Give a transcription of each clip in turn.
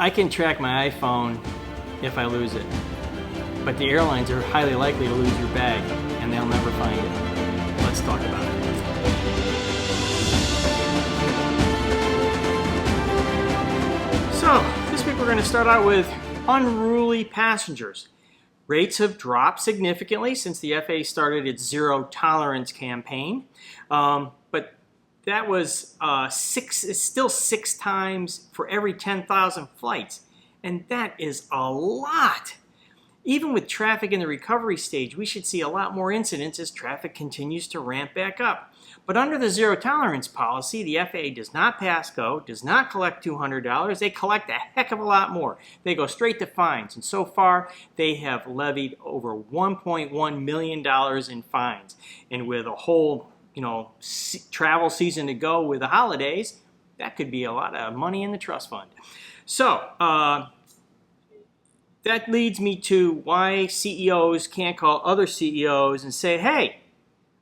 I can track my iPhone if I lose it, but the airlines are highly likely to lose your bag, and they'll never find it. Let's talk about it. So, this week we're going to start out with Unruly Passengers. Rates have dropped significantly since the FAA started its zero tolerance campaign, but that was still 6 times for every 10,000 flights, and that is a lot. Even with traffic in the recovery stage, we should see a lot more incidents as traffic continues to ramp back up. But under the zero tolerance policy, the FAA does not pass go, does not collect $200. They collect a heck of a lot more. They go straight to fines, and so far they have levied over $1.1 million in fines. And with a whole travel season to go with the holidays, that could be a lot of money in the trust fund. So that leads me to why CEOs can't call other CEOs and say, hey,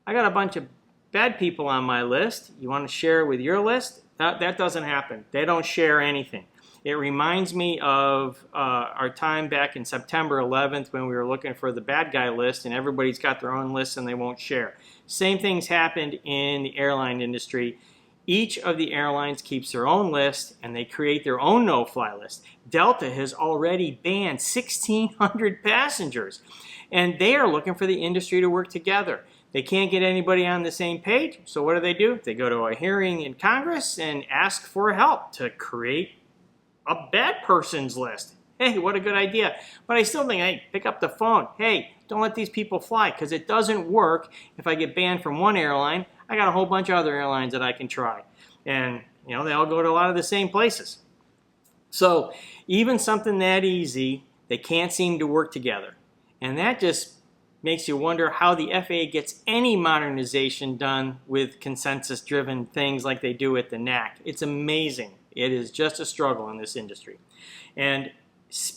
I got a bunch of bad people on my list. You want to share with your list? That doesn't happen. They don't share anything. It reminds me of our time back in September 11th when we were looking for the bad guy list, and everybody's got their own list and they won't share. Same things happened in the airline industry. Each of the airlines keeps their own list, and they create their own no-fly list. Delta has already banned 1,600 passengers, and they are looking for the industry to work together. They can't get anybody on the same page, so what do? They go to a hearing in Congress and ask for help to create a bad person's list. Hey, what a good idea. But I still think, hey, pick up the phone. Hey, don't let these people fly, because it doesn't work. If I get banned from one airline, I got a whole bunch of other airlines that I can try. And, they all go to a lot of the same places. So even something that easy, they can't seem to work together. And that just makes you wonder how the FAA gets any modernization done with consensus-driven things like they do at the NAC. It's amazing. It is just a struggle in this industry. And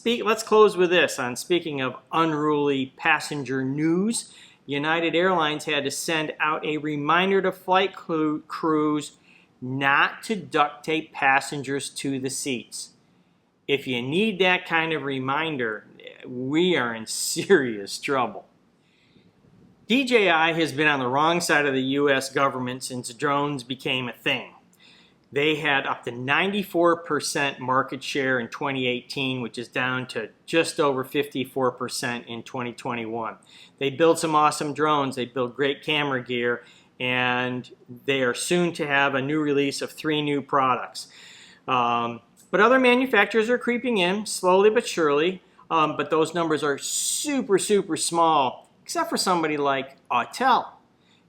let's close with this. On speaking of unruly passenger news, United Airlines had to send out a reminder to flight crews not to duct tape passengers to the seats. If you need that kind of reminder, we are in serious trouble. DJI has been on the wrong side of the U.S. government since drones became a thing. They had up to 94% market share in 2018, which is down to just over 54% in 2021. They build some awesome drones, they build great camera gear, and they are soon to have a new release of 3 new products. But other manufacturers are creeping in, slowly but surely, but those numbers are super, super small, except for somebody like Autel.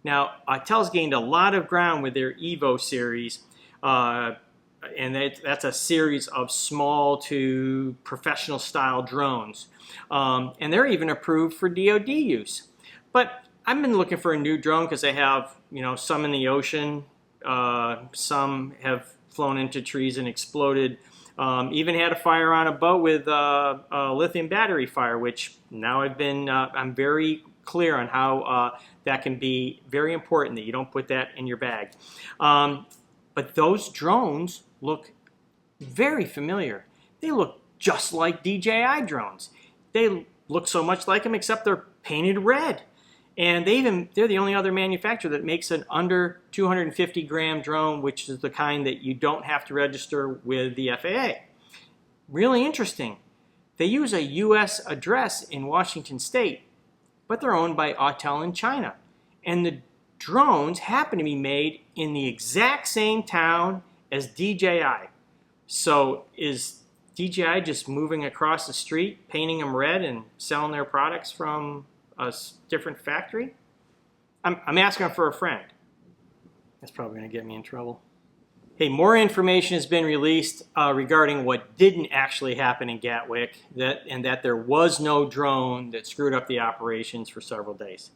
Now, Autel's gained a lot of ground with their Evo series, and that's a series of small to professional style drones. And they're even approved for DoD use. But I've been looking for a new drone because they have, some in the ocean, some have flown into trees and exploded. Even had a fire on a boat with a lithium battery fire, which now I'm very clear on how that can be very important that you don't put that in your bag. But those drones look very familiar. They look just like DJI drones. They look so much like them, except they're painted red. And they're the only other manufacturer that makes an under 250 gram drone, which is the kind that you don't have to register with the FAA. Really interesting. They use a US address in Washington State, but they're owned by Autel in China. And the drones happen to be made in the exact same town as DJI. So is DJI just moving across the street, painting them red and selling their products from a different factory? I'm asking for a friend. That's probably going to get me in trouble. Hey, more information has been released regarding what didn't actually happen in Gatwick, and that there was no drone that screwed up the operations for several days.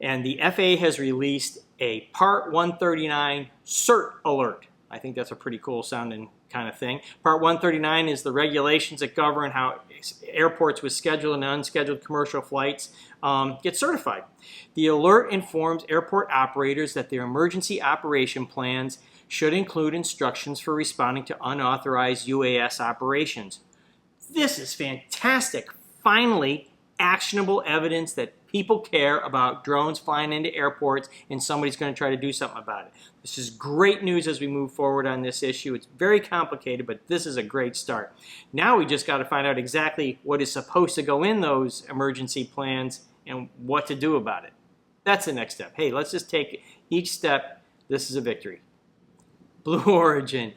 And the FAA has released a Part 139 CERT alert. I think that's a pretty cool sounding kind of thing. Part 139 is the regulations that govern how airports with scheduled and unscheduled commercial flights get certified. The alert informs airport operators that their emergency operation plans should include instructions for responding to unauthorized UAS operations. This is fantastic. Finally, actionable evidence that people care about drones flying into airports and somebody's going to try to do something about it. This is great news as we move forward on this issue. It's very complicated, but this is a great start. Now we just got to find out exactly what is supposed to go in those emergency plans and what to do about it. That's the next step. Hey, let's just take each step. This is a victory. Blue Origin.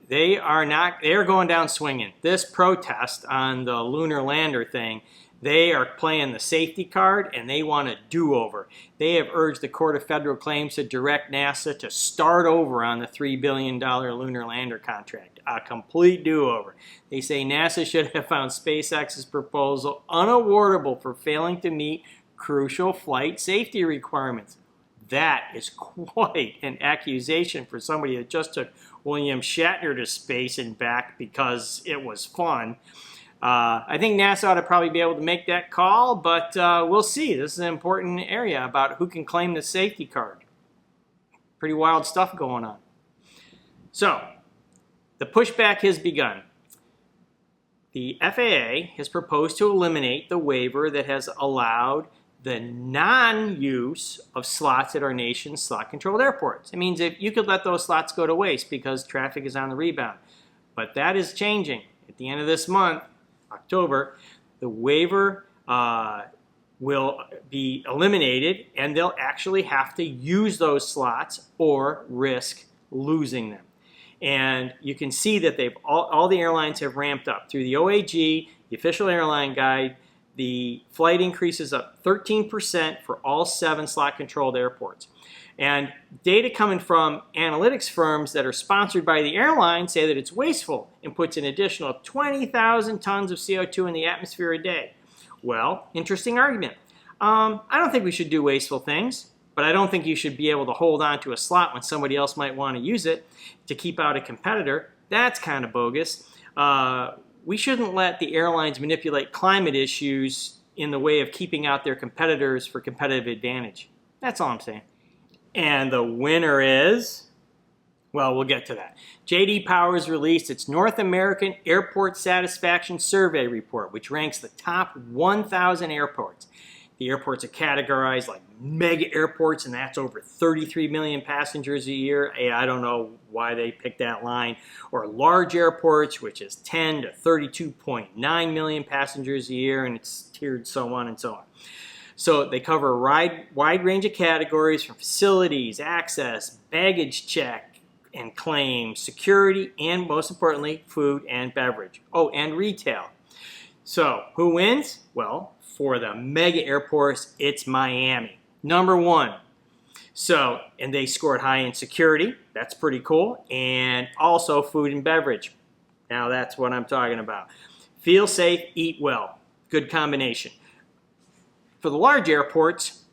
They are going down swinging. This protest on the lunar lander thing, they are playing the safety card and they want a do-over. They have urged the Court of Federal Claims to direct NASA to start over on the $3 billion lunar lander contract. A complete do-over. They say NASA should have found SpaceX's proposal unawardable for failing to meet crucial flight safety requirements. That is quite an accusation for somebody that just took William Shatner to space and back because it was fun. I think NASA ought to probably be able to make that call, but we'll see. This is an important area about who can claim the safety card. Pretty wild stuff going on. So, the pushback has begun. The FAA has proposed to eliminate the waiver that has allowed the non-use of slots at our nation's slot-controlled airports. It means if you could let those slots go to waste because traffic is on the rebound. But that is changing. At the end of this month, October, the waiver will be eliminated and they'll actually have to use those slots or risk losing them. And you can see that all the airlines have ramped up. Through the OAG, the official airline guide, the flight increases up 13% for all 7 slot-controlled airports. And data coming from analytics firms that are sponsored by the airline say that it's wasteful and puts an additional 20,000 tons of CO2 in the atmosphere a day. Well, interesting argument. I don't think we should do wasteful things, but I don't think you should be able to hold on to a slot when somebody else might want to use it to keep out a competitor. That's kind of bogus. We shouldn't let the airlines manipulate climate issues in the way of keeping out their competitors for competitive advantage. That's all I'm saying. And the winner is, well, we'll get to that. J.D. Power's released its North American Airport Satisfaction Survey report, which ranks the top 1,000 airports. The airports are categorized like mega airports, and that's over 33 million passengers a year. I don't know why they picked that line. Or large airports, which is 10 to 32.9 million passengers a year, and it's tiered so on and so on. So they cover a wide range of categories from facilities, access, baggage check and claims, security, and most importantly, food and beverage. Oh, and retail. So who wins? Well, for the mega airports, it's Miami. Number 1. So, and they scored high in security. That's pretty cool. And also food and beverage. Now that's what I'm talking about. Feel safe, eat well. Good combination. For the large airports,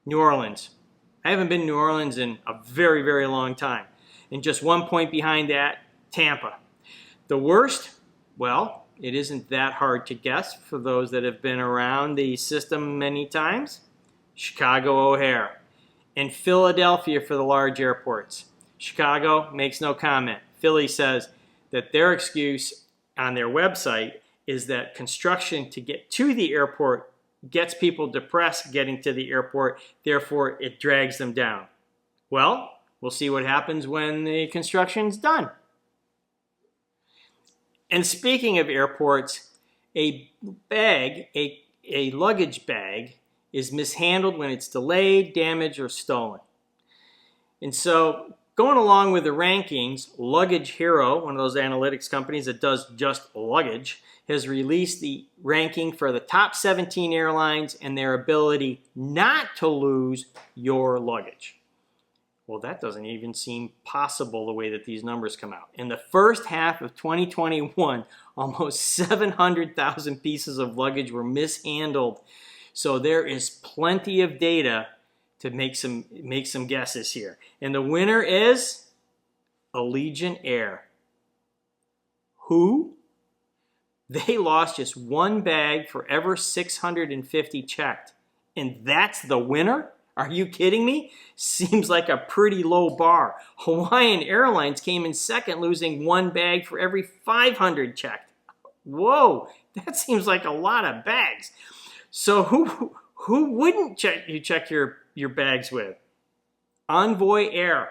New Orleans. I haven't been to New Orleans in a very, very long time. And just 1 point behind that, Tampa. The worst? Well, it isn't that hard to guess for those that have been around the system many times. Chicago O'Hare. And Philadelphia for the large airports. Chicago makes no comment. Philly says that their excuse on their website is that construction to get to the airport gets people depressed getting to the airport, therefore it drags them down. Well, we'll see what happens when the construction's done. And speaking of airports, a luggage bag is mishandled when it's delayed, damaged, or stolen. And so, going along with the rankings, Luggage Hero, one of those analytics companies that does just luggage, has released the ranking for the top 17 airlines and their ability not to lose your luggage. Well, that doesn't even seem possible the way that these numbers come out. In the first half of 2021, almost 700,000 pieces of luggage were mishandled. So there is plenty of data to make some guesses here. And the winner is Allegiant Air. Who? They lost just 1 bag for every 650 checked. And that's the winner? Are you kidding me? Seems like a pretty low bar. Hawaiian Airlines came in second, losing 1 bag for every 500 checked. Whoa, that seems like a lot of bags. So who wouldn't check your bags with? Envoy Air.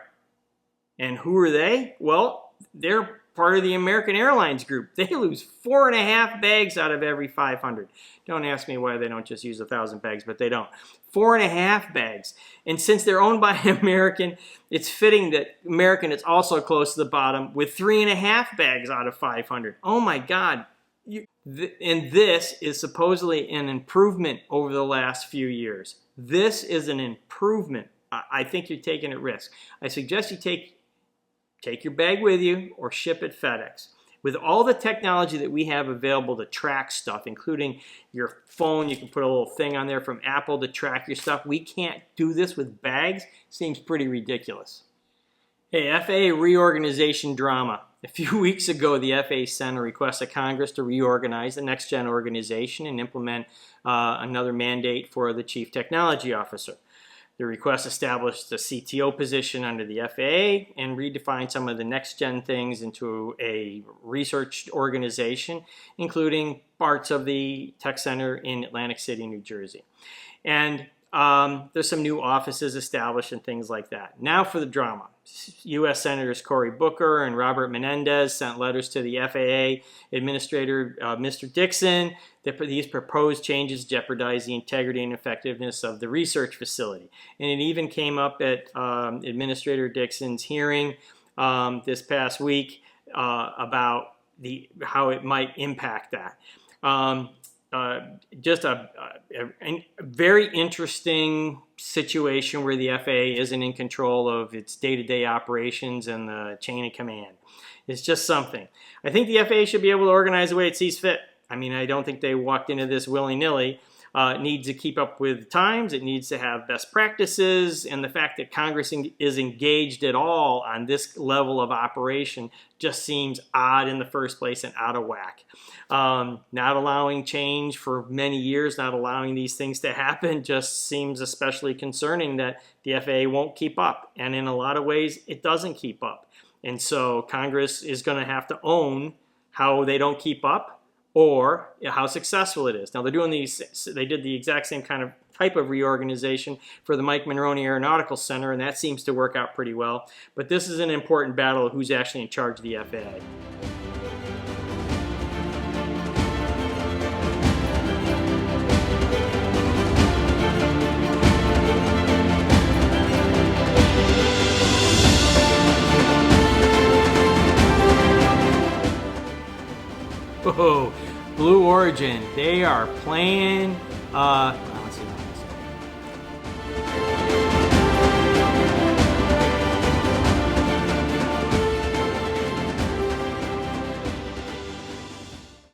And who are they? Well, they're part of the American Airlines group. They lose 4.5 bags out of every 500. Don't ask me why they don't just use 1,000 bags, but they don't. 4.5 bags. And since they're owned by American, it's fitting that American is also close to the bottom with 3.5 bags out of 500. Oh my God. And this is supposedly an improvement over the last few years. This is an improvement. I think you're taking a risk. I suggest you take your bag with you or ship it FedEx. With all the technology that we have available to track stuff, including your phone, you can put a little thing on there from Apple to track your stuff. We can't do this with bags. Seems pretty ridiculous. Hey, FAA reorganization drama. A few weeks ago, the FAA sent a request to Congress to reorganize the next-gen organization and implement another mandate for the Chief Technology Officer. The request established a CTO position under the FAA and redefined some of the next-gen things into a research organization, including parts of the Tech Center in Atlantic City, New Jersey. And there's some new offices established and things like that. Now for the drama. U.S. Senators Cory Booker and Robert Menendez sent letters to the FAA Administrator, Mr. Dixon, that these proposed changes jeopardize the integrity and effectiveness of the research facility. And it even came up at Administrator Dixon's hearing this past week about how it might impact that. Just a very interesting situation where the FAA isn't in control of its day-to-day operations and the chain of command. It's just something. I think the FAA should be able to organize the way it sees fit. I mean, I don't think they walked into this willy-nilly. It needs to keep up with times. It needs to have best practices. And the fact that Congress is engaged at all on this level of operation just seems odd in the first place and out of whack. Not allowing change for many years, not allowing these things to happen just seems especially concerning that the FAA won't keep up. And in a lot of ways, it doesn't keep up. And so Congress is going to have to own how they don't keep up, or how successful it is. Now they did the exact same kind of type of reorganization for the Mike Monroney Aeronautical Center, and that seems to work out pretty well. But this is an important battle of who's actually in charge of the FAA. Whoa. Blue Origin, they are playing